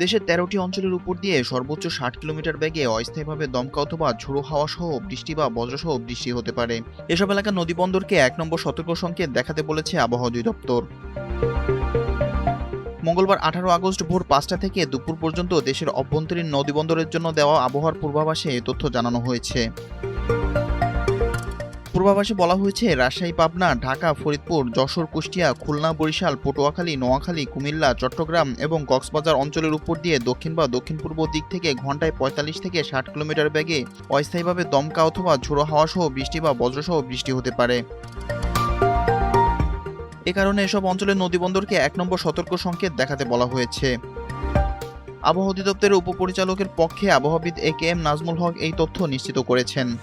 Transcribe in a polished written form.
দেশের ১৩টি অঞ্চলের উপর দিয়ে সর্বোচ্চ ৬০ কিলোমিটার বেগে অস্থায়ীভাবে দমকা অথবা ঝোড়ো হাওয়া সহ বৃষ্টি বা বজ্রসহ বৃষ্টি হতে পারে। এসব এলাকার নদীবন্দরকে ১ নম্বর সতর্ক সংকেত দেখাতে বলেছে আবহাওয়া অধিদপ্তর। মঙ্গলবার ১৮ আগস্ট ভোর ৫টা থেকে দুপুর পর্যন্ত দেশের অভ্যন্তরীণ নদীবন্দরের জন্য দেওয়া আবহাওয়ার পূর্বাভাসে এ তথ্য জানানো হয়েছে। পূর্বাভাসে বলা হয়েছে, রাজশাহী, পাবনা, ঢাকা, ফরিদপুর, যশোর, কুষ্টিয়া, খুলনা, বরিশাল, পটুয়াখালী, নোয়াখালী, কুমিল্লা, চট্টগ্রাম এবং কক্সবাজার অঞ্চলের উপর দিয়ে দক্ষিণ বা দক্ষিণ-পূর্ব দিক থেকে ঘন্টায় ৪৫ থেকে ৬০ কিলোমিটার বেগে অস্থায়ীভাবে দমকা অথবা ঝোড়ো হাওয়া সহ বৃষ্টি বা বজ্রসহ বৃষ্টি হতে পারে। এ কারণে এসব অঞ্চলের নদীবন্দরকে ১ নম্বর সতর্ক সংকেত দেখাতে বলা হয়েছে। আবহাওয়া অধিদপ্তরের উপপরিচালকের পক্ষে আবহাওয়াবিদ এ কে এম নাজমুল হক এই তথ্য নিশ্চিত করেছেন।